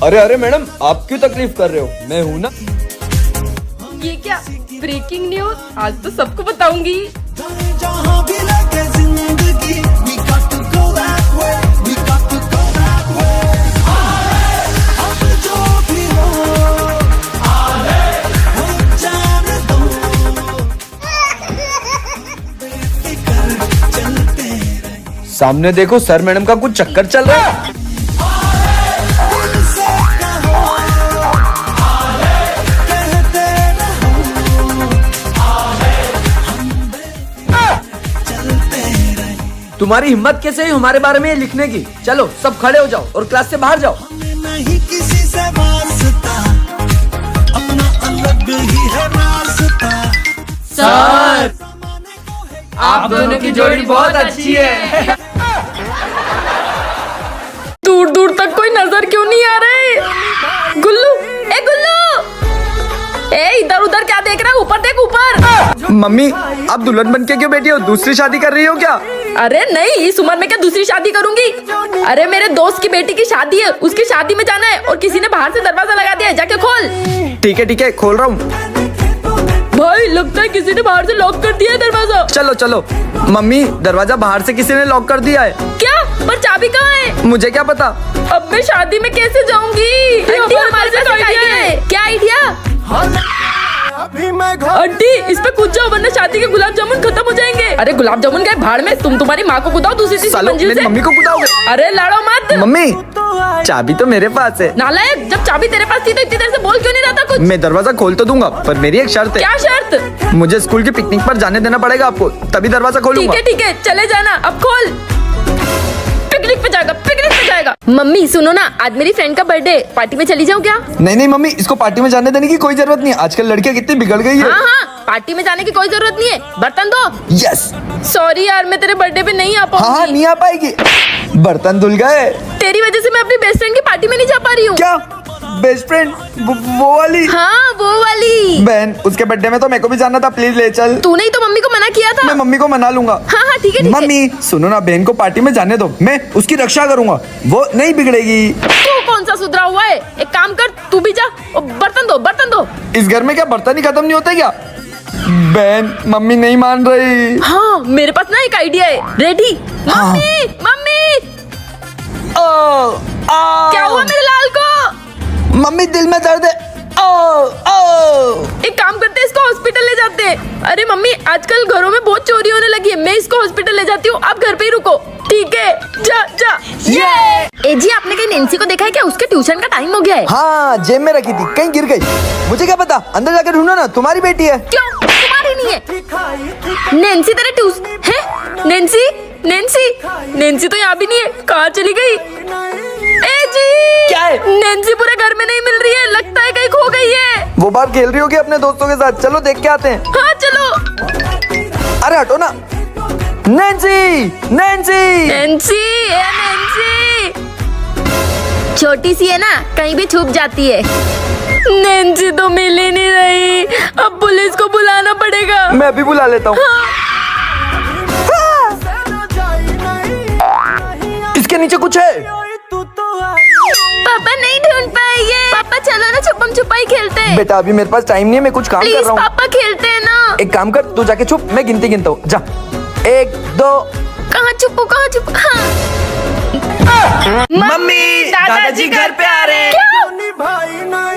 अरे अरे मैडम, आप क्यों तकलीफ कर रहे हो, मैं हूँ ना। ये क्या ब्रेकिंग न्यूज, आज तो सबको बताऊंगी। सामने देखो, सर मैडम का कुछ चक्कर चल रहा है। तुम्हारी हिम्मत कैसे है हमारे बारे में ये लिखने की। चलो सब खड़े हो जाओ और क्लास से बाहर जाओ। नहीं किसी से वास्ता, अपना अलग ही है रास्ता। सर, आप दोनों की जोड़ी बहुत अच्छी है। दूर दूर तक कोई नजर क्यों नहीं आ रहे? गुल्लू, ए गुल्लू, ए इधर उधर क्या देख रहा है? ऊपर देख, ऊपर। मम्मी, आप दुल्हन बन के क्यों बैठी हो? दूसरी शादी कर रही हो क्या? अरे नहीं, इस उम्र में क्या दूसरी शादी करूंगी? अरे मेरे दोस्त की बेटी की शादी है, उसकी शादी में जाना है और किसी ने बाहर से दरवाजा लगा दिया है, जाके खोल। ठीक है, खोल रहा हूँ। भाई लगता है किसी ने बाहर से लॉक कर दिया है दरवाजा। चलो चलो। मम्मी, दरवाजा बाहर से किसी ने लॉक कर दिया है। क्या? पर चाबी कहाँ है? मुझे क्या पता। अब मैं शादी में कैसे जाऊंगी? आंटी, हमारे पास एक आइडिया है। क्या आइडिया? आंटी, इस पे कूद जाओ वरना शादी के गुलाब जामुन खत्म हो जाएंगे। अरे गुलाब जामुन गए भाड़ में, तुम तुम्हारी माँ को कुदाओ दूसरी तीसरी मंजिल से। मम्मी को कुदाओगे? अरे लड़ो मत। मम्मी, चाबी तो मेरे पास है। नालायक, जब चाबी तेरे पास थी तो इतनी देर से बोल क्यों नहीं रहा था कुछ? मैं दरवाजा खोल तो दूंगा, पर मेरी एक शर्त है। क्या शर्त? मुझे स्कूल की पिकनिक पर जाने देना पड़ेगा आपको, तभी दरवाजा खोलूंगा। ठीक है, चले जाना, अब खोल। पिकनिक पे जाएगा। मम्मी सुनो ना, आज मेरी फ्रेंड का बर्थडे, पार्टी में चली जाऊँ क्या? नहीं मम्मी, इसको पार्टी में जाने देने की कोई जरूरत नहीं है। आजकल लड़कियां कितनी बिगड़ गई है। हाँ, पार्टी में जाने की कोई जरूरत नहीं है। बर्तन दो। यस। सॉरी यार, मैं तेरे बर्थडे पे नहीं आ पाऊंगी। हाँ, नहीं आ पाएगी, बर्तन धुल गए। तेरी वजह से मैं अपनी बेस्ट फ्रेंड की पार्टी में नहीं जा पा रही हूँ। क्या बेस्ट फ्रेंड? वो वाली? हाँ, वो वाली। बहन, उसके बर्थडे में तो मेरे को भी जाना था, प्लीज ले चल। तूने ही तो मम्मी को मना किया था। मैं मम्मी को मना लूंगा। हाँ, ठीक है। मम्मी सुनो ना, बहन को पार्टी में जाने दो, मैं उसकी रक्षा करूंगा, वो नहीं बिगड़ेगी। तू कौन सा सुधरा हुआ है? एक काम कर, तू भी जा और बर्तन दो। इस घर में क्या बर्तन ही खत्म नहीं होते क्या? बहन, मम्मी नहीं मान रही। हाँ, मेरे पास ना एक आइडिया है। रेडी? हाँ। मम्मी। ओ, क्या हुआ मेरे लाल को? मम्मी, दिल में दर्द है। एक काम करते हैं, इसको हॉस्पिटल ले जाते हैं। अरे मम्मी, आजकल घरों में बहुत चोरी होने लगी है, मैं इसको हॉस्पिटल ले जाती हूँ, आप घर पे ही रुको। ठीक है, जा। ये जी, आपने कहीं नैन्सी को देखा है क्या? उसके ट्यूशन का टाइम हो गया है। हाँ, जेब में रखी थी, कहीं गिर गई। मुझे क्या पता, अंदर जाकर ढूंढो ना, तुम्हारी बेटी है। क्यों? तुम्हारी नहीं है। नैन्सी तेरे ट्यूशन है? नैन्सी तो यहाँ भी नहीं है, कहाँ चली गई? ए जी, क्या है? नैन्सी पूरे घर में नहीं मिल रही है, लगता है कहीं खो गई है। वो बाहर खेल रही होगी अपने दोस्तों के साथ, चलो देख के आते हैं। हाँ चलो। अरे हटो ना। नैन्सी। छोटी सी है ना, कहीं भी छुप जाती है। नैन्सी तो मिल ही नहीं रही, अब पुलिस को बुलाना पड़ेगा। मैं अभी बुला लेता हूँ। इसके नीचे कुछ है। पापा नहीं ढूंढ पाएंगे। पापा चलो ना, छुपम छुपाई खेलते हैं। बेटा, अभी मेरे पास टाइम नहीं है, मैं कुछ काम कर रहा हूँ। पापा खेलते हैं ना। एक काम कर, तू जाके छुप, मैं गिनती गिनता हूँ। जा, 1 2। कहाँ छुपू? हाँ। मम्मी, दादाजी घर पे आ रहे हैं।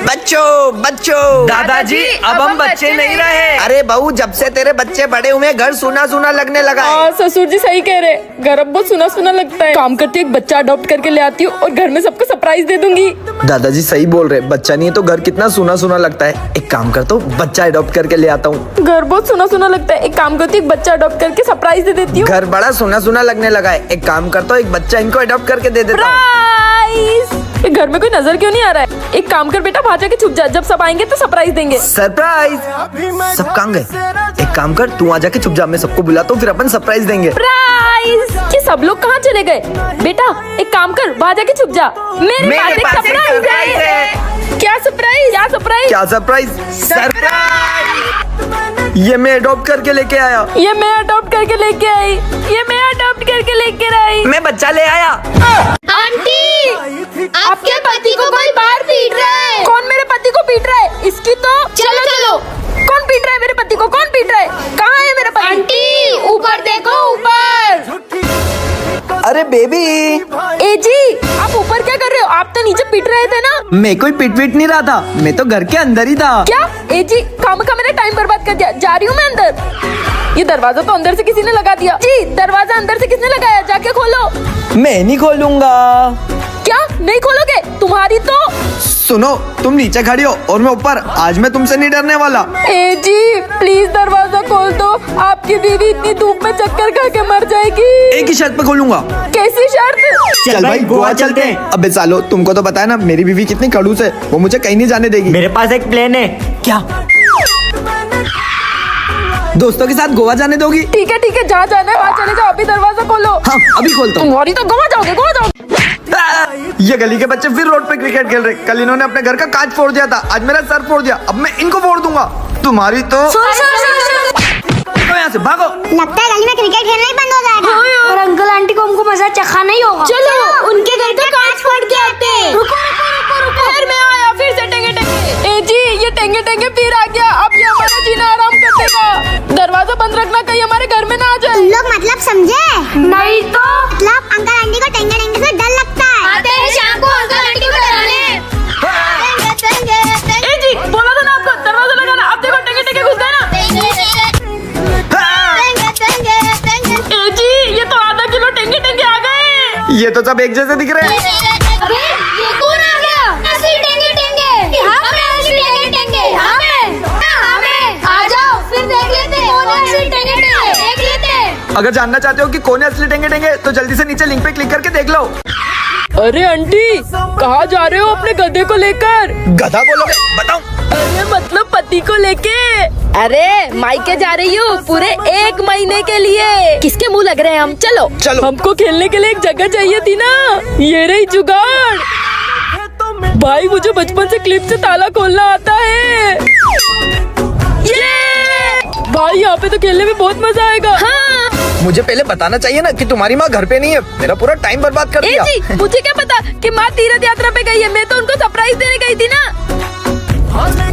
बच्चों, दादाजी अब हम बच्चे नहीं रहे। अरे बहू, जब से तेरे बच्चे बड़े हुए घर सुना लगने लगा है। ससुर जी सही कह रहे, घर अब बहुत सुना लगता है। काम करती हूँ, एक बच्चा अडॉप्ट करके ले आती हूँ और घर में सबको सरप्राइज दे दूंगी। दादाजी सही बोल रहे, बच्चा नहीं है तो घर कितना सुना लगता है। एक काम कर, तो बच्चा अडॉप्ट करके ले आता हूँ। घर बहुत सुना लगता है, एक काम करती हूँ, एक बच्चा अडॉप्ट करके सरप्राइज दे देती हूँ। घर बड़ा सुना लगने लगा है, एक काम करता हूँ, एक बच्चा इनको अडॉप्ट करके दे देता हूँ। घर में कोई नजर क्यों नहीं आ रहा है? एक काम कर बेटा, बाहर जाके छुप जा, जब सब आएंगे तो सरप्राइज देंगे। सरप्राइज? सब कहाँ गए? एक काम कर, तू आ जाके छुप जा, मैं सबको बुलाता हूँ, फिर अपन सरप्राइज देंगे। सरप्राइज? ये सब लोग कहाँ चले गए? बेटा एक काम कर, बाहर जाके छुप जा, मेरे पास एक सरप्राइज है। क्या सरप्राइज? ये मैं अडॉप्ट करके लेके आया। ये मैं अडॉप्ट करके लेके आई। मैं बच्चा ले आया। आंटी, आपके पति को कोई बाहर बेबी। ए जी आप ऊपर क्या कर रहे हो? आप तो नीचे पिट रहे थे ना। मैं कोई पिट नहीं रहा था, मैं तो घर के अंदर ही था। क्या? ए जी काम का मेरा टाइम बर्बाद कर दिया, जा रही हूँ मैं अंदर। ये दरवाजा तो अंदर से किसी ने लगा दिया। जी दरवाजा अंदर से किसने लगाया? जाके खोलो। मैं नहीं खोलूंगा। क्या नहीं खोलोगे? तुम्हारी तो सुनो, तुम नीचे खड़ी हो और मैं ऊपर। आज मैं तुमसे नहीं डरने वाला। ए जी प्लीज दरवाजा खोल दो, आपकी बीवी इतनी धूप में चक्कर खा के मर जाएगी। एक ही शर्त पे खोलूंगा। कैसी शर्त? चल भाई गोवा चलते हैं। अबे सालो, तुमको तो पता है ना मेरी बीवी कितनी खड़ूस है, वो मुझे कहीं नहीं जाने देगी। मेरे पास एक प्लान है। क्या? दोस्तों के साथ गोवा जाने दोगी? ठीक है जहाँ जाना है वहाँ चले जाओ, अभी दरवाजा खोलो। हाँ अभी खोलता हूँ। तुम्हारी तो गोवा जाओगे। ये गली के बच्चे फिर रोड पे क्रिकेट खेल रहे। कल इन्होंने अपने घर का कांच फोड़ दिया था, आज मेरा सर फोड़ दिया। अब मैं इनको फोड़ दूंगा। तुम्हारी तो निकलो यहाँ से, भागो। लगता है गली में क्रिकेट खेलना ही बंद हो जाएगा। और अंकल आंटी को हमको मजा चखा नहीं होगा। चलो उनके घर का कांच फोड़ के आते हैं। फिर मैं आया, फिर से टेंगे। ए जी ये टेंगे फिर आ गया। अब ये हमारा जीना आराम कर देगा। दरवाजा बंद रखना, कहीं हमारे घर में ना आ जाए। तुम लोग मतलब समझे? नहीं तो मतलब अंकल आंटी को टेंगे टेंगे से डर लगता है। आते हैं शाम को अंकल आंटी को डराने। ए जी बोला था ना आपको दरवाजा लगाना। अब देखो टेंगे घुस गए ना। ए जी ये तो आधा किलो टेंगे आ गए। ये तो सब एक जैसे दिख रहे हैं। अबे ये कौन आ गया? असली टेंगे आ जाओ, फिर देख लेते हैं कौन है असली टेंगे। देख लेते हैं। अगर जानना चाहते हो कि कौन है असली टेंगे तो जल्दी से नीचे लिंक पे क्लिक करके देख लो। अरे आंटी कहाँ जा रहे हो अपने गधे को लेकर? गधा बोलोगे? बताओ। अरे मतलब पति को लेके। अरे मायके जा रही हूँ पूरे 1 महीने के लिए। किसके मुंह लग रहे हैं हम? चलो चलो। हमको खेलने के लिए एक जगह चाहिए थी ना, ये रही जुगाड़। भाई मुझे बचपन से क्लिप से ताला खोलना आता है। ये भाई यहाँ पे तो खेलने में बहुत मजा आएगा। हाँ। मुझे पहले बताना चाहिए ना कि तुम्हारी माँ घर पे नहीं है। मेरा पूरा टाइम बर्बाद कर दिया। जी मुझे क्या पता कि माँ तीर्थ यात्रा पे गई है। मैं तो उनको सरप्राइज देने गई थी ना।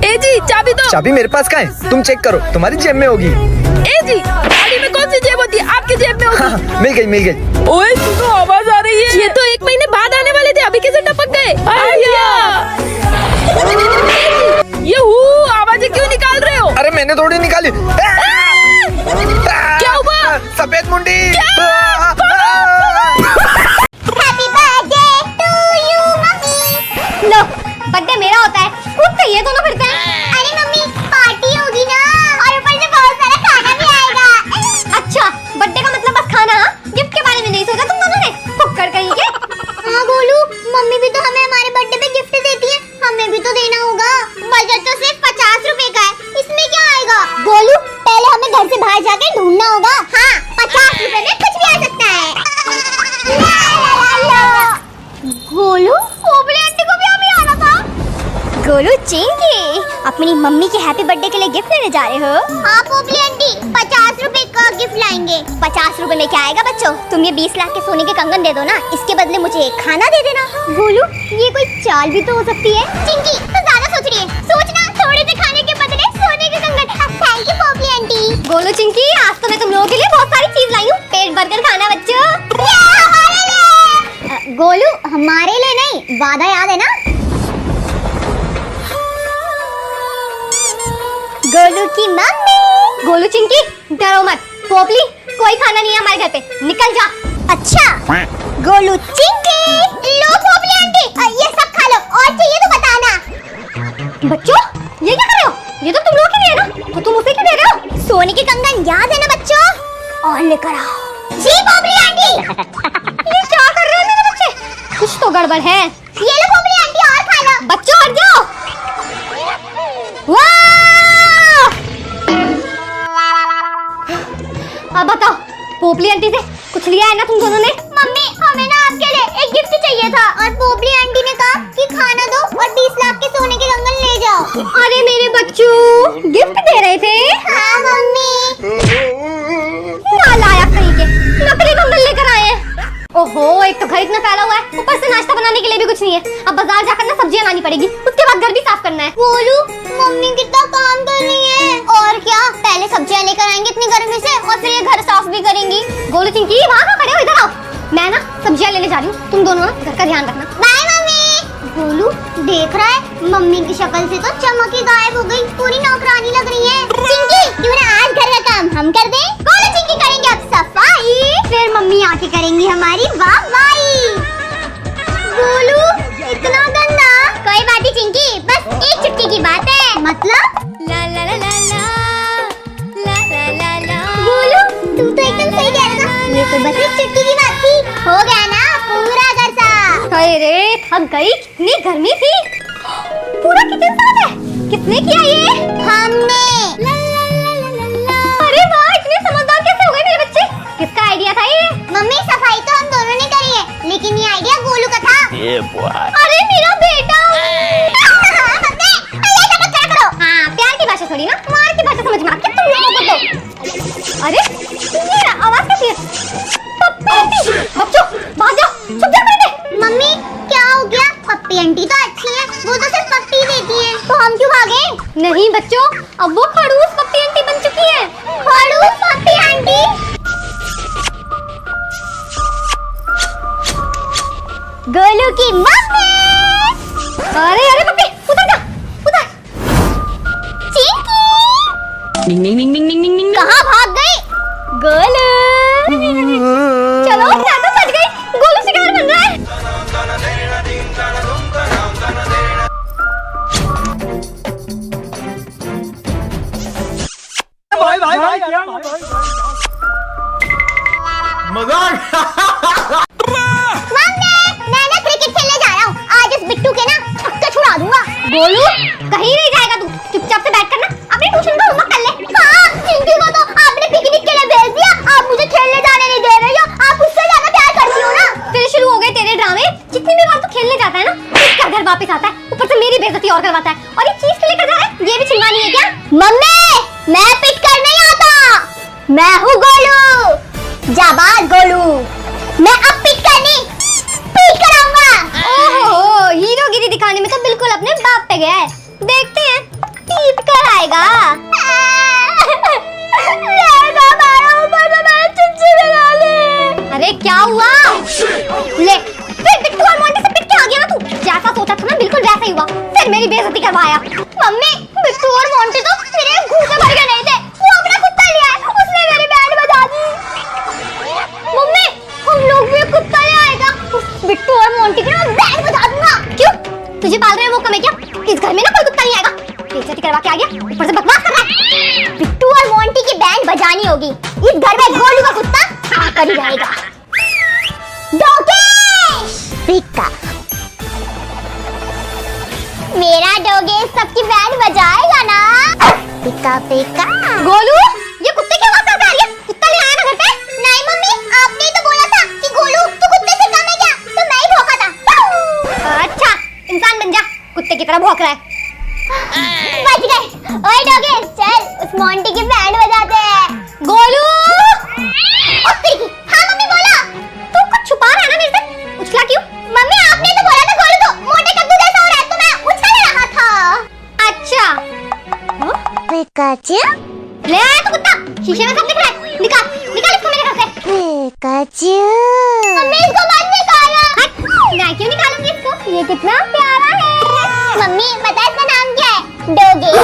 ए जी चाबी दो। चाबी मेरे पास कहाँ है? तुम चेक करो, तुम्हारी जेब में होगी। ए जी गाड़ी में कौन सी जेब होती है? आपकी जेब में होगी। हाँ, मिल गई। ओए सुनो आवाज आ रही है। ये तो 1 महीने बाद आने वाले थे, अभी कैसे टपक गए? ये आवाजें क्यों निकाल रहे हो? अरे मैंने थोड़ी निकाली। क्या हुआ? सफेद मुंडी। Happy birthday to you mummy. लो बर्थडे मेरा होता है, खुद से ये दोनों फिरते हैं। अरे मम्मी पार्टी होगी ना, और ऊपर से बहुत सारा खाना भी आएगा। अच्छा बर्थडे का मतलब बस खाना? गिफ्ट के बारे में नहीं सोचा तुम दोनों ने? फुक्कर कहीं के। हाँ गोलू, मम्मी भी तो हमें हमारे बर्थडे पे गिफ्ट देती है, हमें भी तो देना होगा। बजट तो सिर्फ 50 रुपए का है, इसमें क्या आएगा? गोलू पहले हमें घर से बाहर जाके ढूंढना होगा। हाँ 50 रुपए में कुछ भी आ सकता है। गोलू पोपली आंटी को भी अभी आना था। गोलू चिंकी अपनी मम्मी के हैप्पी बर्थडे के लिए गिफ्ट लेने जा रहे हो? हाँ पोपली आंटी 50 रुपए का गिफ्ट लाएंगे। 50 रुपए में क्या आएगा बच्चों? तुम ये 20 लाख के सोने के कंगन दे दो ना, इसके बदले मुझे एक खाना दे देना। गोलू ये कोई चाल भी तो हो सकती है। चिंकी तो ज्यादा सोच रही है, सोचना थोड़े से खाने के बदले सोने के कंगन। Thank you Popli aunty. Golu Chinki आज तो मैं तुम लोगों के लिए बहुत सारी चीज लाई हूँ, पेट भरकर खाना बच्चों। गोलू हमारे लिए नहीं, वादा याद है ना? गोलू की मम्मी। गोलू चिंकी डरो मत, पोपली कोई खाना नहीं है हमारे घर पे, निकल जा। अच्छा गोलू चिंकी लो पोपली आंटी ये सब खा लो, और चाहिए तो बताना। बच्चों ये क्या कर रहे हो? ये तो तुम लोग के लिए है ना, तो तुम उसे क्यों दे रहे हो? सोने के कंगन याद है ना बच्चों? और लेकर आओ। जी पोपली आंटी। ये क्या कर रहे हो मेरे बच्चे? कुछ तो गड़बड़ है। ये लो पोपली आंटी और खा लो। बच्चों हट जाओ। वाह! अब बताओ पोपली आंटी से कुछ लिया है ना तुम दोनों ने? मम्मी हमें ना आपके लिए एक गिफ्ट चाहिए था, और पोपली आंटी ने कहा कि खाना दो और 20 लाख के सोने के कंगन ले जाओ। अरे मेरे बच्चों गिफ्ट दे रहे थे? हाँ मम्मी। नालायक कहीं के, नकली कंगन लेकर आए हैं। ओहो एक तो घर इतना फैला हुआ है, ऊपर से नाश्ता बनाने के लिए भी कुछ नहीं है। अब बाजार जाकर ना सब्जियां लानी पड़ेगी, उसके बाद घर भी साफ करना है। गोलू मम्मी कितना काम कर रही है। और क्या, पहले सब्जियां लेकर आएंगे इतनी गर्मी से, और फिर ये घर साफ भी करेंगी। गोलू चिंकी वहाँ खड़े हो, इधर आओ। मैं ना सब्जियां लेने जा रही हूँ, तुम दोनों ना घर का ध्यान रखना। Bye mummy. गोलू देख रहा है मम्मी की शक्ल से तो चमक ही गायब हो गई, पूरी नौकरानी लग रही है। चिंकी क्यों ना आज घर का काम हम कर दें? गोलू चिंकी करेंगे अब सफाई, फिर मम्मी आके करेंगी हमारी वाहवाही। गोलू इतना गंदा। कोई बात नहीं चिंकी, बस एक चुटकी की बात है। मतलब ला ला ला ला ला ला ला ला ला। गोलू तू तो एकदम सही कह रहा था, ये तो बस एक चुटकी की बात थी, हो गया ना पूरा घर साफ। अरे थक गई, कितनी गर्मी थी। पूरा किचन साफ है, किसने किया ये? हमने। ला ला ला ला ला। अरे वाह, इतने समझदार कैसे हो गए मेरे बच्चे? किसका आइडिया था ये? मम्मी सफाई तो हम दोनों ने करी है, लेकिन ये आइडिया गोलू का था। अरे मेरा बेटा। हाँ, प्यार की भाषा थोड़ी ना, मार की भाषा समझ में आती है तुम लोगों को तो। अरे ये आवाज कैसी है? पप्पी आंटी, बच्चों बाहर जाओ, चुप जाओ बैठे। मम्मी क्या हो गया? पप्पी आंटी तो अच्छी है, वो तो सिर्फ पप्पी देती है, तो हम क्यों भागे? नहीं बच्चों, अब वो खड़ूस पप्पी आंटी बन चुकी है। खड़ूस पप्पी आंटी? गोलू की मम्मी। अरे अरे पप्पी उधर जा, उधर। चिंकी निंग निंग निंग निंग निंग निंग। कहाँ भाग गई? गोलू चलो, मैं तो बच गई, गोलू शिकार बन रहा है। मैं ना क्रिकेट खेलने जा रहा हूँ, आज इस बिट्टू के ना छक्के छुड़ा दूंगा। गोलू कहीं नहीं जाएगा तू, चुपचाप से बैठ कर ना अपने ट्यूशन का होमवर्क कर ले। हाँ, चिंकी को तो आपने पिकनिक के लिए भेज दिया, आप मुझे खेलने जाने नहीं दे रही हो, आप उससे ज्यादा प्यार करती हो ना। फिर शुरू हो गए तेरे ड्रामे, जितनी भी बार तू खेलने जाता है ना, इसका घर वापस आता है, ऊपर से मेरी बेइज्जती और करवाता है, और ये चीज के लेकर जा रहा है, ये भी चिल्लानी है क्या? मम्मी मैं पिट कर नहीं आता, मैं हूँ गोलू, जाबाज गोलू, मैं अब पिट कर नहीं पीट कर आऊंगा। ओहो, हीरोगिरी दिखाने में तो बिल्कुल अपने बाप पे गया है, देखते हैं पीट कर आएगा। अरे क्या हुआ? ले फिर बिट्टू और मोंटी से पिट के आ गया ना तू, जैसा सोचा था ना बिल्कुल वैसा ही हुआ, फिर मेरी बेइज्जती करवाया। मम्मी बिट्टू और मोंटी तो मेरे घूंसे भर के नहीं थे, वो अपना कुत्ता लिया है, उसने मेरी बैंड बजा दी। मम्मी हम लोग भी एक कुत्ता ले आएगा, उस बिट्टू और मोंटी की ना बैंड बजा दूंगा। क्यों तुझे पाल रहे वो कम है क्या? इस घर में ना कोई कुत्ता नहीं आएगा, बेइज्जती करवा के आ गया, ऊपर से बकवास कर रहा है। बिट्टू और मोंटी की बैंड बजानी होगी, इस घर में गोलू का कुत्ता आकर ही रहेगा। डोगेश पिका, मेरा डोगेश सबकी बैंड बजाएगा ना। पिका पिका। गोलू ये कुत्ते की आवाज कहाँ से आ रही है? कुत्ता ले आया ना घर पे? नहीं मम्मी, आपने तो बोला था कि गोलू तू कुत्ते से कम है क्या, तो मैं ही भौंका था। अच्छा इंसान बन जा, कुत्ते की तरह भौंक रहा है। बच गए। ओए डोगेश चल उस मोंटी की बैंड बजाते हैं। गोलू हाँ मम्मी बोला। तू कुछ छुपा रहा है ना मेरे से, उछला क्यों? मम्मी आपने तो बोला था गोलू तो मोटे कद्दू जैसा हो रहा है, तो मैं उछल रहा था। अच्छा पिकाचू ले आया तो कुत्ता, शीशे में सब दिख रहा है, निकाल निकाल इसको मेरे घर से। पिकाचू मम्मी इसको मत निकालो। मैं क्यों निकालूंगी इसको, ये कितना प्यारा है। मम्मी पता है इसका नाम क्या है? डोगेश।